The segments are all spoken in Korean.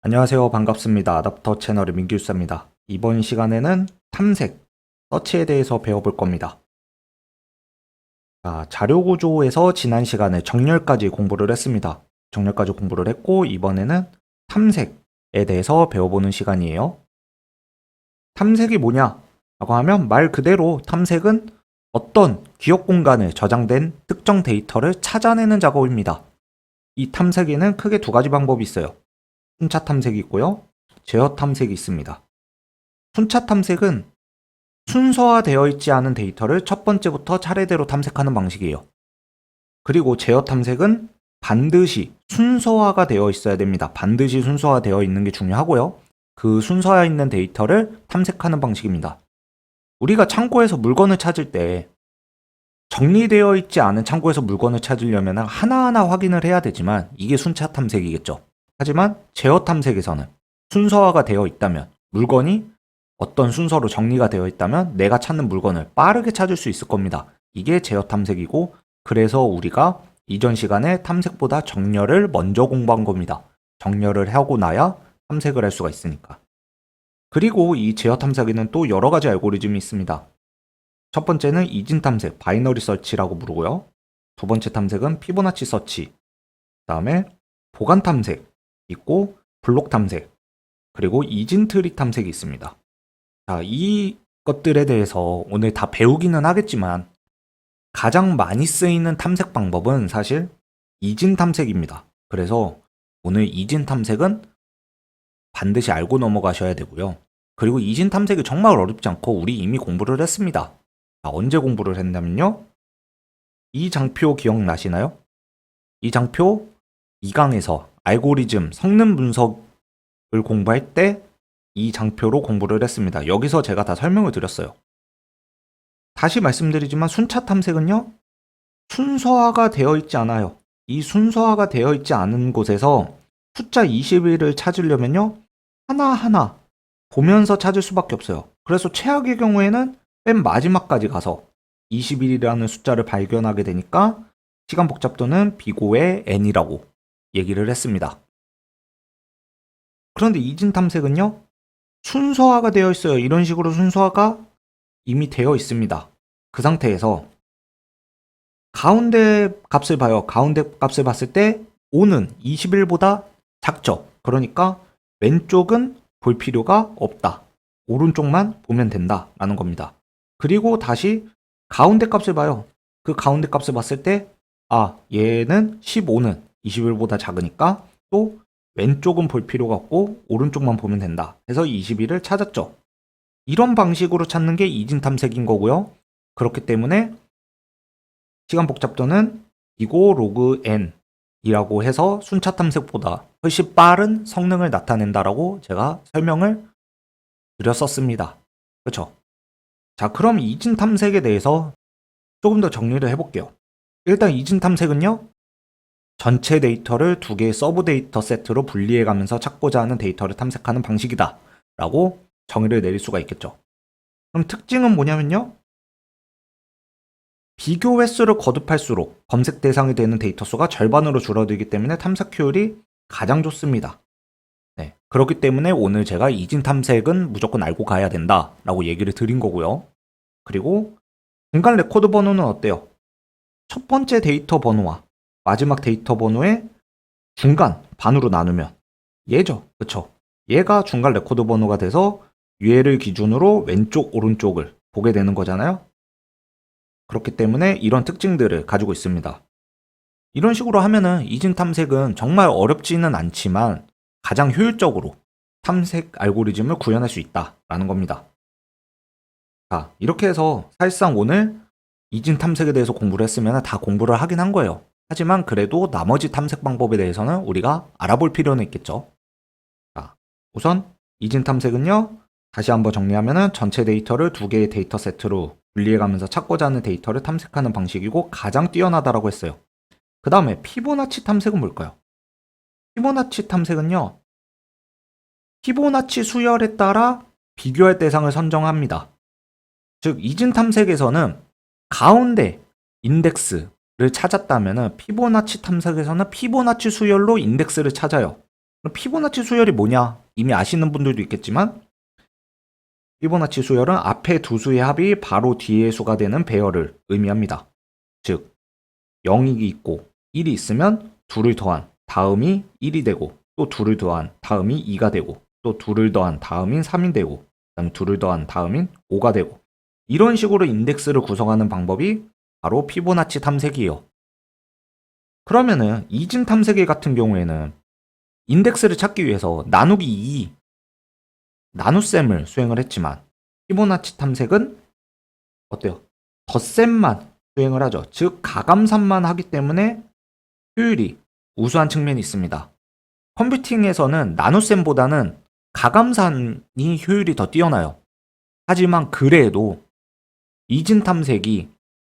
안녕하세요. 반갑습니다. 아답터 채널의 민규사입니다. 이번 시간에는 탐색, 서치에 대해서 배워볼 겁니다. 자, 자료 구조에서 지난 시간에 정렬까지 공부를 했습니다. 정렬까지 공부를 했고 이번에는 탐색에 대해서 배워보는 시간이에요. 탐색이 뭐냐? 라고 하면 말 그대로 탐색은 어떤 기억 공간에 저장된 특정 데이터를 찾아내는 작업입니다. 이 탐색에는 크게 두 가지 방법이 있어요. 순차 탐색이 있고요. 제어 탐색이 있습니다. 순차 탐색은 순서화되어 있지 않은 데이터를 첫 번째부터 차례대로 탐색하는 방식이에요. 그리고 제어 탐색은 반드시 순서화가 되어 있어야 됩니다. 반드시 순서화되어 있는 게 중요하고요. 그 순서화 있는 데이터를 탐색하는 방식입니다. 우리가 창고에서 물건을 찾을 때 정리되어 있지 않은 창고에서 물건을 찾으려면 하나하나 확인을 해야 되지만 이게 순차 탐색이겠죠. 하지만 제어 탐색에서는 순서화가 되어 있다면 물건이 어떤 순서로 정리가 되어 있다면 내가 찾는 물건을 빠르게 찾을 수 있을 겁니다. 이게 제어 탐색이고 그래서 우리가 이전 시간에 탐색보다 정렬을 먼저 공부한 겁니다. 정렬을 하고 나야 탐색을 할 수가 있으니까. 그리고 이 제어 탐색에는 또 여러 가지 알고리즘이 있습니다. 첫 번째는 이진 탐색, 바이너리 서치라고 부르고요. 두 번째 탐색은 피보나치 서치, 그 다음에 보관 탐색 있고 블록 탐색, 그리고 이진 트리 탐색이 있습니다. 자, 이 것들에 대해서 오늘 다 배우기는 하겠지만 가장 많이 쓰이는 탐색 방법은 사실 이진 탐색입니다. 그래서 오늘 이진 탐색은 반드시 알고 넘어가셔야 되고요. 그리고 이진 탐색이 정말 어렵지 않고 우리 이미 공부를 했습니다. 자, 언제 공부를 했냐면요. 이 장표 기억나시나요? 이 장표 2강에서 알고리즘 성능 분석을 공부할 때 이 장표로 공부를 했습니다. 여기서 제가 다 설명을 드렸어요. 다시 말씀드리지만 순차 탐색은요. 순서화가 되어 있지 않아요. 이 순서화가 되어 있지 않은 곳에서 숫자 21을 찾으려면요. 하나하나 보면서 찾을 수밖에 없어요. 그래서 최악의 경우에는 맨 마지막까지 가서 21이라는 숫자를 발견하게 되니까 시간 복잡도는 비고의 n이라고 얘기를 했습니다. 그런데 이진 탐색은요. 순서화가 되어 있어요. 이런 식으로 순서화가 이미 되어 있습니다. 그 상태에서 가운데 값을 봐요. 가운데 값을 봤을 때 5는 21보다 작죠. 그러니까 왼쪽은 볼 필요가 없다. 오른쪽만 보면 된다라는 겁니다. 그리고 다시 가운데 값을 봐요. 그 가운데 값을 봤을 때 얘는 15는 21보다 작으니까 또 왼쪽은 볼 필요가 없고 오른쪽만 보면 된다. 해서 21을 찾았죠. 이런 방식으로 찾는 게 이진 탐색인 거고요. 그렇기 때문에 시간 복잡도는 이고 로그 n이라고 해서 순차 탐색보다 훨씬 빠른 성능을 나타낸다라고 제가 설명을 드렸었습니다. 그렇죠? 자, 그럼 이진 탐색에 대해서 조금 더 정리를 해볼게요. 일단 이진 탐색은요. 전체 데이터를 두 개의 서브 데이터 세트로 분리해가면서 찾고자 하는 데이터를 탐색하는 방식이다 라고 정의를 내릴 수가 있겠죠. 그럼 특징은 뭐냐면요. 비교 횟수를 거듭할수록 검색 대상이 되는 데이터 수가 절반으로 줄어들기 때문에 탐색 효율이 가장 좋습니다. 네, 그렇기 때문에 오늘 제가 이진 탐색은 무조건 알고 가야 된다 라고 얘기를 드린 거고요. 그리고 중간 레코드 번호는 어때요? 첫 번째 데이터 번호와 마지막 데이터 번호의 중간 반으로 나누면 얘죠. 그쵸? 얘가 중간 레코드 번호가 돼서 얘를 기준으로 왼쪽 오른쪽을 보게 되는 거잖아요. 그렇기 때문에 이런 특징들을 가지고 있습니다. 이런 식으로 하면은 이진 탐색은 정말 어렵지는 않지만 가장 효율적으로 탐색 알고리즘을 구현할 수 있다라는 겁니다. 자, 이렇게 해서 사실상 오늘 이진 탐색에 대해서 공부를 했으면 다 공부를 하긴 한 거예요. 하지만 그래도 나머지 탐색 방법에 대해서는 우리가 알아볼 필요는 있겠죠. 자, 우선 이진 탐색은요. 다시 한번 정리하면은 전체 데이터를 두 개의 데이터 세트로 분리해가면서 찾고자 하는 데이터를 탐색하는 방식이고 가장 뛰어나다라고 했어요. 그 다음에 피보나치 탐색은 뭘까요? 피보나치 탐색은요. 피보나치 수열에 따라 비교할 대상을 선정합니다. 즉 이진 탐색에서는 가운데 인덱스를 찾았다면은 피보나치 탐색에서는 피보나치 수열로 인덱스를 찾아요. 그럼 피보나치 수열이 뭐냐? 이미 아시는 분들도 있겠지만 피보나치 수열은 앞에 두 수의 합이 바로 뒤의 수가 되는 배열을 의미합니다. 즉 0이 있고 1이 있으면 둘을 더한 다음이 1이 되고 또 둘을 더한 다음이 2가 되고 또 둘을 더한 다음인 3이 되고 그다음에 둘을 더한 다음인 5가 되고 이런 식으로 인덱스를 구성하는 방법이 바로 피보나치 탐색이에요. 그러면은 이진 탐색이 같은 경우에는 인덱스를 찾기 위해서 나누기 2 나눗셈을 수행을 했지만 피보나치 탐색은 어때요? 덧셈만 수행을 하죠. 즉 가감산만 하기 때문에 효율이 우수한 측면이 있습니다. 컴퓨팅에서는 나눗셈보다는 가감산이 효율이 더 뛰어나요. 하지만 그래도 이진 탐색이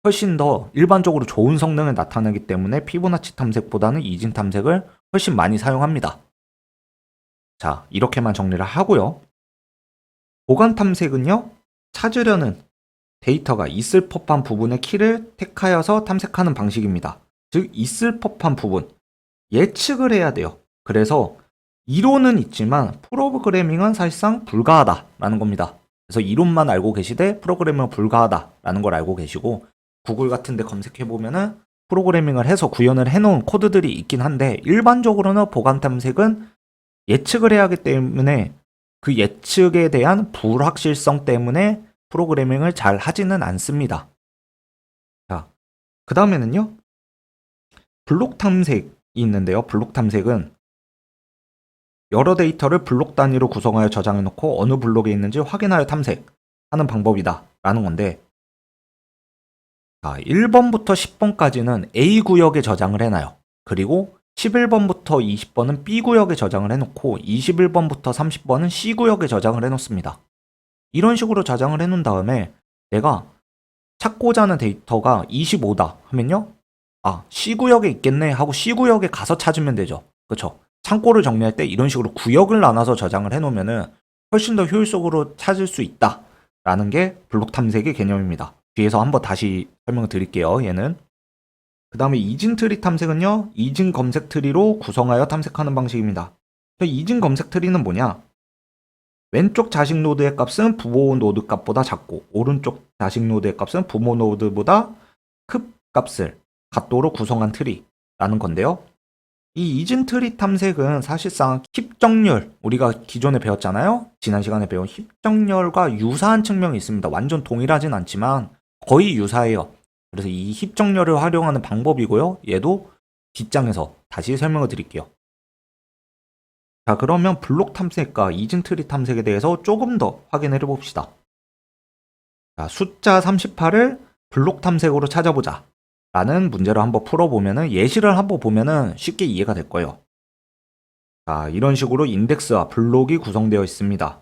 훨씬 더 일반적으로 좋은 성능을 나타내기 때문에 피보나치 탐색보다는 이진 탐색을 훨씬 많이 사용합니다. 자, 이렇게만 정리를 하고요. 보관 탐색은요, 찾으려는 데이터가 있을 법한 부분의 키를 택하여서 탐색하는 방식입니다. 즉, 있을 법한 부분, 예측을 해야 돼요. 그래서 이론은 있지만 프로그래밍은 사실상 불가하다라는 겁니다. 그래서 이론만 알고 계시되 프로그래밍은 불가하다라는 걸 알고 계시고 구글 같은 데 검색해 보면은 프로그래밍을 해서 구현을 해놓은 코드들이 있긴 한데 일반적으로는 보관 탐색은 예측을 해야 하기 때문에 그 예측에 대한 불확실성 때문에 프로그래밍을 잘 하지는 않습니다. 자, 그 다음에는요. 블록 탐색이 있는데요. 블록 탐색은 여러 데이터를 블록 단위로 구성하여 저장해 놓고 어느 블록에 있는지 확인하여 탐색하는 방법이다 라는 건데, 자, 1번부터 10번까지는 A 구역에 저장을 해놔요. 그리고 11번부터 20번은 B 구역에 저장을 해놓고 21번부터 30번은 C 구역에 저장을 해놓습니다. 이런 식으로 저장을 해놓은 다음에 내가 찾고자 하는 데이터가 25다 하면요, 아, C 구역에 있겠네 하고 C 구역에 가서 찾으면 되죠. 그쵸? 창고를 정리할 때 이런 식으로 구역을 나눠서 저장을 해놓으면은 훨씬 더 효율적으로 찾을 수 있다라는 게 블록 탐색의 개념입니다. 뒤에서 한번 다시 설명을 드릴게요. 얘는 그 다음에 이진 트리 탐색은요, 이진 검색 트리로 구성하여 탐색하는 방식입니다. 이진 검색 트리는 뭐냐? 왼쪽 자식 노드의 값은 부모 노드 값보다 작고 오른쪽 자식 노드의 값은 부모 노드보다 큰 값을 갖도록 구성한 트리라는 건데요. 이 이진 트리 탐색은 사실상 힙 정렬, 우리가 기존에 배웠잖아요. 지난 시간에 배운 힙 정렬과 유사한 측면이 있습니다. 완전 동일하진 않지만 거의 유사해요. 그래서 이 힙 정렬을 활용하는 방법이고요. 얘도 뒷장에서 다시 설명을 드릴게요. 자, 그러면 블록 탐색과 이진 트리 탐색에 대해서 조금 더 확인해 봅시다. 자, 숫자 38을 블록 탐색으로 찾아보자 라는 문제를 한번 풀어보면은, 예시를 한번 보면은 쉽게 이해가 될 거예요. 자, 이런 식으로 인덱스와 블록이 구성되어 있습니다.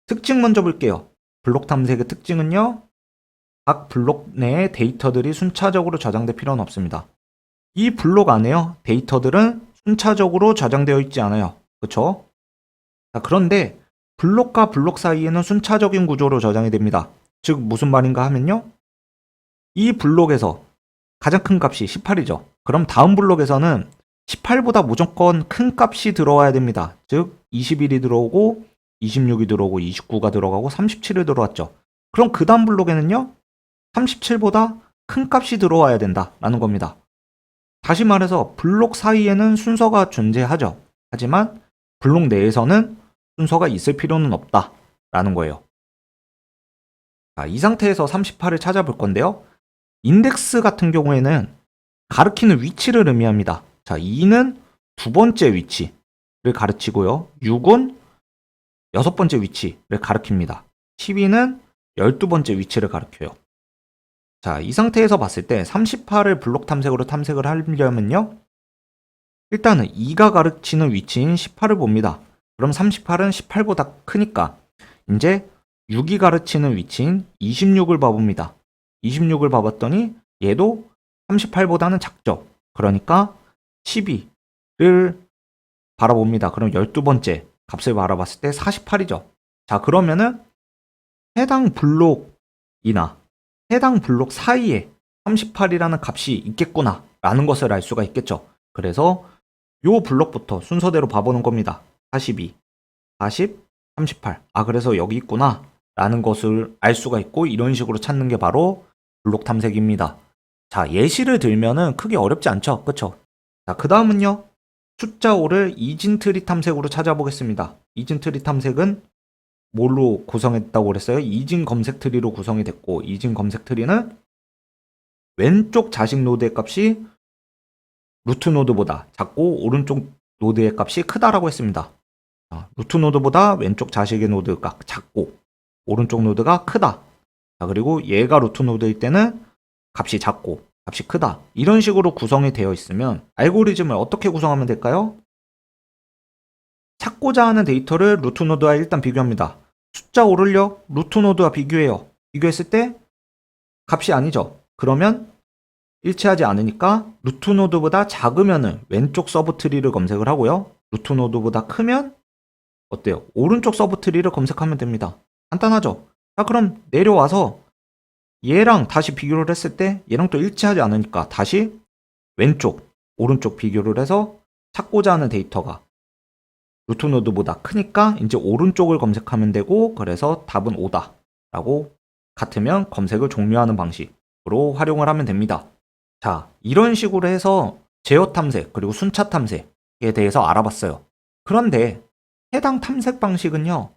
특징 먼저 볼게요. 블록 탐색의 특징은요, 각 블록 내에 데이터들이 순차적으로 저장될 필요는 없습니다. 이 블록 안에요, 데이터들은 순차적으로 저장되어 있지 않아요. 그쵸? 자, 그런데 블록과 블록 사이에는 순차적인 구조로 저장이 됩니다. 즉 무슨 말인가 하면요, 이 블록에서 가장 큰 값이 18이죠. 그럼 다음 블록에서는 18보다 무조건 큰 값이 들어와야 됩니다. 즉 21이 들어오고 26이 들어오고 29가 들어가고 37이 들어왔죠. 그럼 그 다음 블록에는요, 37보다 큰 값이 들어와야 된다라는 겁니다. 다시 말해서 블록 사이에는 순서가 존재하죠. 하지만 블록 내에서는 순서가 있을 필요는 없다라는 거예요. 자, 이 상태에서 38을 찾아볼 건데요. 인덱스 같은 경우에는 가리키는 위치를 의미합니다. 자, 2는 두 번째 위치를 가르치고요. 6은 여섯 번째 위치를 가리킵니다. 12는 12번째 위치를 가리켜요. 자, 이 상태에서 봤을 때 38을 블록 탐색으로 탐색을 하려면요, 일단은 2가 가르치는 위치인 18을 봅니다. 그럼 38은 18보다 크니까 이제 6이 가르치는 위치인 26을 봐봅니다. 26을 봐봤더니 얘도 38보다는 작죠. 그러니까 12를 바라봅니다. 그럼 12번째 값을 바라봤을 때 48이죠. 자, 그러면은 해당 블록이나 해당 블록 사이에 38이라는 값이 있겠구나 라는 것을 알 수가 있겠죠. 그래서 요 블록부터 순서대로 봐보는 겁니다. 42, 40, 38. 아, 그래서 여기 있구나 라는 것을 알 수가 있고, 이런 식으로 찾는 게 바로 블록 탐색입니다. 자, 예시를 들면은 크게 어렵지 않죠? 그쵸? 자, 그 다음은요. 숫자 5를 이진트리 탐색으로 찾아보겠습니다. 이진트리 탐색은 뭘로 구성했다고 그랬어요? 이진 검색 트리로 구성이 됐고, 이진 검색 트리는 왼쪽 자식 노드의 값이 루트 노드보다 작고 오른쪽 노드의 값이 크다라고 했습니다. 루트 노드보다 왼쪽 자식의 노드가 작고 오른쪽 노드가 크다. 자, 그리고 얘가 루트 노드일 때는 값이 작고 값이 크다. 이런 식으로 구성이 되어 있으면 알고리즘을 어떻게 구성하면 될까요? 찾고자 하는 데이터를 루트 노드와 일단 비교합니다. 숫자 5를요, 루트 노드와 비교해요. 비교했을 때 값이 아니죠. 그러면 일치하지 않으니까 루트 노드보다 작으면은 왼쪽 서브 트리를 검색을 하고요. 루트 노드보다 크면 어때요? 오른쪽 서브 트리를 검색하면 됩니다. 간단하죠? 자, 그럼 내려와서 얘랑 다시 비교를 했을 때 얘랑 또 일치하지 않으니까 다시 왼쪽, 오른쪽 비교를 해서 찾고자 하는 데이터가 루트 노드보다 크니까 이제 오른쪽을 검색하면 되고, 그래서 답은 5다 라고 같으면 검색을 종료하는 방식으로 활용을 하면 됩니다. 자, 이런 식으로 해서 제어 탐색 그리고 순차 탐색에 대해서 알아봤어요. 그런데 해당 탐색 방식은요,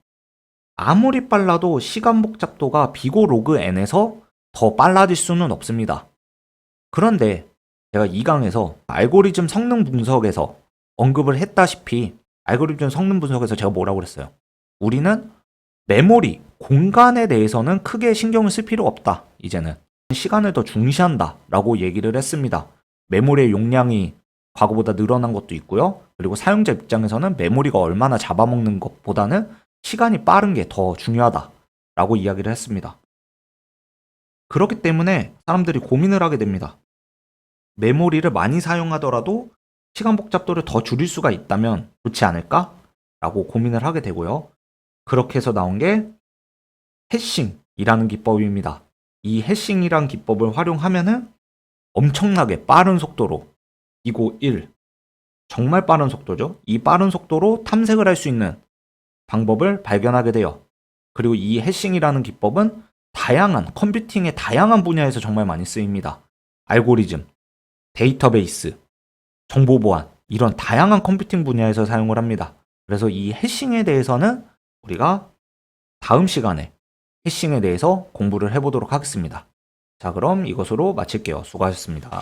아무리 빨라도 시간 복잡도가 비고 로그 n에서 더 빨라질 수는 없습니다. 그런데 제가 이 강에서 알고리즘 성능 분석에서 언급을 했다시피, 알고리즘 성능 분석에서 제가 뭐라고 그랬어요? 우리는 메모리, 공간에 대해서는 크게 신경을 쓸 필요 없다. 이제는 시간을 더 중시한다 라고 얘기를 했습니다. 메모리의 용량이 과거보다 늘어난 것도 있고요. 그리고 사용자 입장에서는 메모리가 얼마나 잡아먹는 것보다는 시간이 빠른 게 더 중요하다 라고 이야기를 했습니다. 그렇기 때문에 사람들이 고민을 하게 됩니다. 메모리를 많이 사용하더라도 시간 복잡도를 더 줄일 수가 있다면 좋지 않을까? 라고 고민을 하게 되고요. 그렇게 해서 나온 게 해싱이라는 기법입니다. 이 해싱이란 기법을 활용하면은 엄청나게 빠른 속도로 251, 정말 빠른 속도죠. 이 빠른 속도로 탐색을 할 수 있는 방법을 발견하게 돼요. 그리고 이 해싱이라는 기법은 다양한 컴퓨팅의 다양한 분야에서 정말 많이 쓰입니다. 알고리즘, 데이터베이스, 정보 보안, 이런 다양한 컴퓨팅 분야에서 사용을 합니다. 그래서 이 해싱에 대해서는 우리가 다음 시간에 해싱에 대해서 공부를 해보도록 하겠습니다. 자, 그럼 이것으로 마칠게요. 수고하셨습니다.